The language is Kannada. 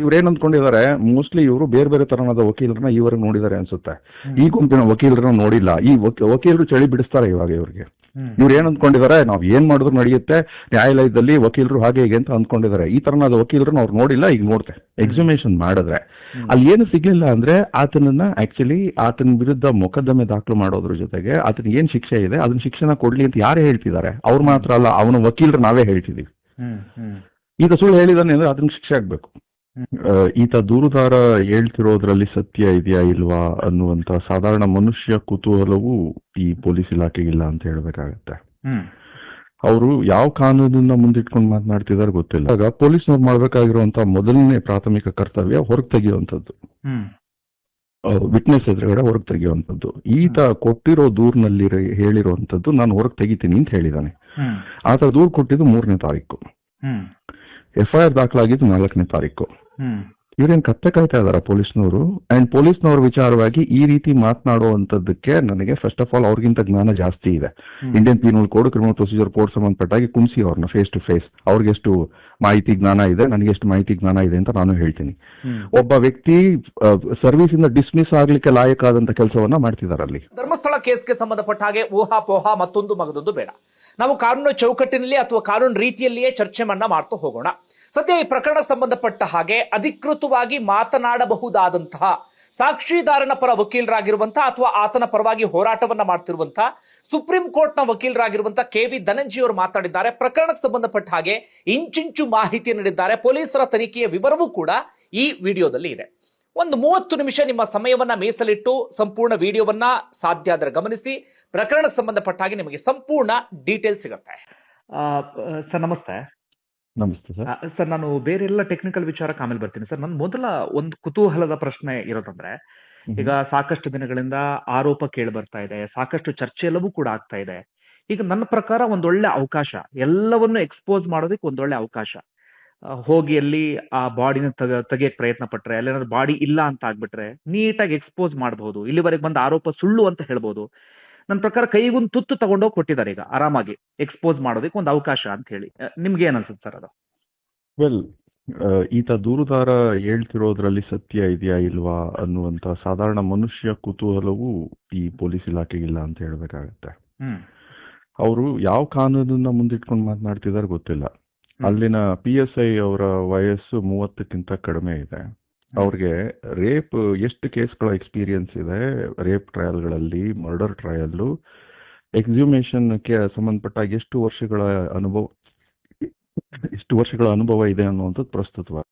ಇವ್ರೇನ್ ಅಂದ್ಕೊಂಡಿದ್ದಾರೆ, ಮೋಸ್ಟ್ಲಿ ಇವರು ಬೇರೆ ಬೇರೆ ತರನಾದ ವಕೀಲರನ್ನ ಈವರೆಗೆ ನೋಡಿದ್ದಾರೆ ಅನ್ಸುತ್ತೆ. ಈ ಗುಂಪಿನ ವಕೀಲರನ್ನ ನೋಡಿಲ್ಲ. ಈ ವಕೀಲರು ಚಳಿ ಬಿಡಿಸ್ತಾರೆ ಇವಾಗ ಇವ್ರಿಗೆ. ಇವ್ರು ಏನ್ ಅಂದ್ಕೊಂಡಿದ್ದಾರೆ, ನಾವ್ ಏನ್ ಮಾಡಿದ್ರು ನಡೆಯುತ್ತೆ ನ್ಯಾಯಾಲಯದಲ್ಲಿ, ವಕೀಲರು ಹಾಗೆ ಹೀಗೆ ಅಂತ ಅಂದ್ಕೊಂಡಿದ್ದಾರೆ. ಈ ತರನಾದ ವಕೀಲರನ್ನ ಅವ್ರು ನೋಡಿಲ್ಲ, ಈಗ ನೋಡ್ತೆ ಎಕ್ಸಿಮೇಷನ್ ಮಾಡಿದ್ರೆ ಅಲ್ಲಿ ಏನು ಸಿಗ್ಲಿಲ್ಲ ಅಂದ್ರೆ ಆತನನ್ನ ಆಕ್ಚುಲಿ ಆತನ ವಿರುದ್ಧ ಮೊಕದ್ದಮೆ ದಾಖಲು ಮಾಡೋದ್ರ ಜೊತೆಗೆ ಆತನಿಗೆ ಏನ್ ಶಿಕ್ಷೆ ಇದೆ ಅದನ್ನ ಶಿಕ್ಷಣ ಕೊಡ್ಲಿ ಅಂತ ಯಾರೇ ಹೇಳ್ತಿದ್ದಾರೆ. ಅವ್ರು ಮಾತ್ರ ಅಲ್ಲ, ಅವನ ವಕೀಲರು ನಾವೇ ಹೇಳ್ತಿದೀವಿ. ಈತ ಸುಳ್ಳು ಹೇಳಿದಾನೆ ಅಂದ್ರೆ ಅದನ್ನ ಶಿಕ್ಷೆ ಆಗ್ಬೇಕು. ಈತ ದೂರುದಾರ ಹೇಳ್ತಿರೋದ್ರಲ್ಲಿ ಸತ್ಯ ಇದೆಯಾ ಇಲ್ವಾ ಅನ್ನುವಂತ ಸಾಧಾರಣ ಮನುಷ್ಯ ಕುತೂಹಲವು ಈ ಪೊಲೀಸ್ ಇಲಾಖೆಗಿಲ್ಲ ಅಂತ ಹೇಳ್ಬೇಕಾಗತ್ತೆ. ಅವರು ಯಾವ ಕಾನೂನನ್ನ ಮುಂದಿಟ್ಕೊಂಡು ಮಾತನಾಡ್ತಿದಾರೆ ಗೊತ್ತಿಲ್ಲ. ಆಗ ಪೊಲೀಸ್ನವ್ರು ಮಾಡ್ಬೇಕಾಗಿರುವಂತ ಮೊದಲನೇ ಪ್ರಾಥಮಿಕ ಕರ್ತವ್ಯ ಹೊರಗೆ ತೆಗೆಯುವಂಥದ್ದು, ವಿಟ್ನೆಸ್ ಎದುರುಗಡೆ ಹೊರಗೆ ತೆಗೆಯುವಂಥದ್ದು. ಈತ ಕೊಟ್ಟಿರೋ ದೂರಿನಲ್ಲಿ ಹೇಳಿರುವಂತದ್ದು ನಾನು ಹೊರಗೆ ತೆಗಿತೀನಿ ಅಂತ ಹೇಳಿದಾನೆ. ಆತ ದೂರು ಕೊಟ್ಟಿದ್ದು 3ನೇ ತಾರೀಕು, FIR ದಾಖಲಾಗಿದ್ದು 4ನೇ ತಾರೀಕು. ಇವ್ರೇನ್ ಕತ್ತೆ ಕಾಯ್ತಾ ಇದಾರ ಪೊಲೀಸ್ನವರು. ಅಂಡ್ ಪೊಲೀಸ್ನವ್ರ ವಿಚಾರವಾಗಿ ಈ ರೀತಿ ಮಾತನಾಡುವಂತದ್ದಕ್ಕೆ ನನಗೆ ಫಸ್ಟ್ ಆಫ್ ಆಲ್ ಅವ್ರಿಗಿಂತ ಜ್ಞಾನ ಜಾಸ್ತಿ ಇದೆ. Indian penal code, criminal procedure code ಸಂಬಂಧಪಟ್ಟಾಗಿ ಕುಣಿಸಿ ಅವ್ರನ್ನ ಫೇಸ್ ಟು ಫೇಸ್, ಅವ್ರಿಗೆಷ್ಟು ಮಾಹಿತಿ ಜ್ಞಾನ ಇದೆ, ನನಗೆ ಎಷ್ಟು ಮಾಹಿತಿ ಜ್ಞಾನ ಇದೆ ಅಂತ ನಾನು ಹೇಳ್ತೀನಿ. ಒಬ್ಬ ವ್ಯಕ್ತಿ ಸರ್ವಿಸ್ ಇಂದ ಡಿಸ್ಮಿಸ್ ಆಗ್ಲಿಕ್ಕೆ ಲಾಯಕಾದಂತ ಕೆಲಸವನ್ನ ಮಾಡ್ತಿದ್ದಾರೆ ಅಲ್ಲಿ. ಧರ್ಮಸ್ಥಳ ಕೇಸ್ಗೆ ಸಂಬಂಧಪಟ್ಟ ಹಾಗೆ ಊಹಾಪೋಹ ಮತ್ತೊಂದು ಮಗದೊಂದು ಬೇಡ. ನಾವು ಕಾನೂನು ಚೌಕಟ್ಟಿನಲ್ಲಿ ಅಥವಾ ಕಾನೂನು ರೀತಿಯಲ್ಲಿಯೇ ಚರ್ಚೆ ಮಾಡ್ತಾ ಹೋಗೋಣ. ಸದ್ಯ ಈ ಪ್ರಕರಣಕ್ಕೆ ಸಂಬಂಧಪಟ್ಟ ಹಾಗೆ ಅಧಿಕೃತವಾಗಿ ಮಾತನಾಡಬಹುದಾದಂತಹ ಸಾಕ್ಷಿದಾರನ ಪರ ವಕೀಲರಾಗಿರುವಂತಹ ಅಥವಾ ಆತನ ಪರವಾಗಿ ಹೋರಾಟವನ್ನ ಮಾಡ್ತಿರುವಂತಹ ಸುಪ್ರೀಂ ಕೋರ್ಟ್ ನ ವಕೀಲರಾಗಿರುವಂತಹ KV ಧನಂಜಯ ಅವರು ಮಾತಾಡಿದ್ದಾರೆ. ಪ್ರಕರಣಕ್ಕೆ ಸಂಬಂಧಪಟ್ಟ ಹಾಗೆ ಇಂಚಿಂಚು ಮಾಹಿತಿ ನೀಡಿದ್ದಾರೆ. ಪೊಲೀಸರ ತನಿಖೆಯ ವಿವರವೂ ಕೂಡ ಈ ವಿಡಿಯೋದಲ್ಲಿ ಇದೆ. ಒಂದು 30 ನಿಮಿಷ ನಿಮ್ಮ ಸಮಯವನ್ನ ಮೀಸಲಿಟ್ಟು ಸಂಪೂರ್ಣ ವಿಡಿಯೋವನ್ನ ಸಾಧ್ಯ ಆದರೆ ಗಮನಿಸಿ. ಪ್ರಕರಣಕ್ಕೆ ಸಂಬಂಧಪಟ್ಟ ಹಾಗೆ ನಿಮಗೆ ಸಂಪೂರ್ಣ ಡೀಟೇಲ್ ಸಿಗುತ್ತೆ. ಸರ್ ನಮಸ್ತೆ. ನಮಸ್ತೆ ಸರ್. ಸರ್ ನಾನು ಬೇರೆ ಎಲ್ಲ ಟೆಕ್ನಿಕಲ್ ವಿಚಾರಕ್ಕೆ ಆಮೇಲೆ ಬರ್ತೀನಿ ಸರ್. ನನ್ನ ಮೊದಲ ಒಂದು ಕುತೂಹಲದ ಪ್ರಶ್ನೆ ಇರೋದಂದ್ರೆ, ಈಗ ಸಾಕಷ್ಟು ದಿನಗಳಿಂದ ಆರೋಪ ಕೇಳಿ ಬರ್ತಾ ಇದೆ, ಸಾಕಷ್ಟು ಚರ್ಚೆ ಎಲ್ಲವೂ ಕೂಡ ಆಗ್ತಾ ಇದೆ. ಈಗ ನನ್ನ ಪ್ರಕಾರ ಒಂದೊಳ್ಳೆ ಅವಕಾಶ, ಎಲ್ಲವನ್ನು ಎಕ್ಸ್ಪೋಸ್ ಮಾಡೋದಕ್ಕೆ ಒಂದೊಳ್ಳೆ ಅವಕಾಶ. ಹೋಗಿ ಅಲ್ಲಿ ಆ ಬಾಡಿನ ತೆಗಿಯಕ್ ಪ್ರಯತ್ನ ಪಟ್ರೆ, ಅಲ್ಲೇನಾದ್ರು ಬಾಡಿ ಇಲ್ಲ ಅಂತ ಆಗ್ಬಿಟ್ರೆ ನೀಟಾಗಿ ಎಕ್ಸ್ಪೋಸ್ ಮಾಡಬಹುದು. ಇಲ್ಲಿವರೆಗೆ ಬಂದ ಆರೋಪ ಸುಳ್ಳು ಅಂತ ಹೇಳ್ಬೋದು. ನನ್ನ ಪ್ರಕಾರ ಕೈಗೊಂದು ತುತ್ತು ತಗೊಂಡೋಗಿ ಕೊಟ್ಟಿದ್ದಾರೆ ಈಗ ಆರಾಮಾಗಿ ಎಕ್ಸ್ಪೋಸ್ ಮಾಡೋದಕ್ಕೆ ಒಂದು ಅವಕಾಶ ಅಂತ ಹೇಳಿ. ನಿಮ್ಗೆ ಏನ್ ಅನ್ಸುತ್ತೆ ಸರ್ ಅದು? ವೆಲ್, ಈತ ದೂರುದಾರ ಹೇಳ್ತಿರೋದ್ರಲ್ಲಿ ಸತ್ಯ ಇದೆಯಾ ಇಲ್ವಾ ಅನ್ನುವಂತ ಸಾಧಾರಣ ಮನುಷ್ಯ ಕುತೂಹಲವು ಈ ಪೊಲೀಸ್ ಇಲಾಖೆಗಿಲ್ಲ ಅಂತ ಹೇಳ್ಬೇಕಾಗತ್ತೆ. ಅವರು ಯಾವ ಕಾನೂನನ್ನ ಮುಂದಿಟ್ಕೊಂಡು ಮಾತನಾಡ್ತಿದಾರೆ ಗೊತ್ತಿಲ್ಲ. ಅಲ್ಲಿನ PSI ಅವರ ವಯಸ್ಸು 30ಕ್ಕಿಂತ ಕಡಿಮೆ ಇದೆ. ಅವ್ರಿಗೆ ರೇಪ್ ಎಷ್ಟು ಕೇಸ್ಗಳ ಎಕ್ಸ್ಪೀರಿಯನ್ಸ್ ಇದೆ, ರೇಪ್ ಟ್ರಯಲ್ಗಳಲ್ಲಿ, ಮರ್ಡರ್ ಟ್ರಯಲ್, ಎಕ್ಸ್ಯೂಮೇಷನ್ಗೆ ಸಂಬಂಧಪಟ್ಟ ಎಷ್ಟು ವರ್ಷಗಳ ಅನುಭವ ಇದೆ ಅನ್ನುವಂಥದ್ದು ಪ್ರಸ್ತುತವಾಗಿ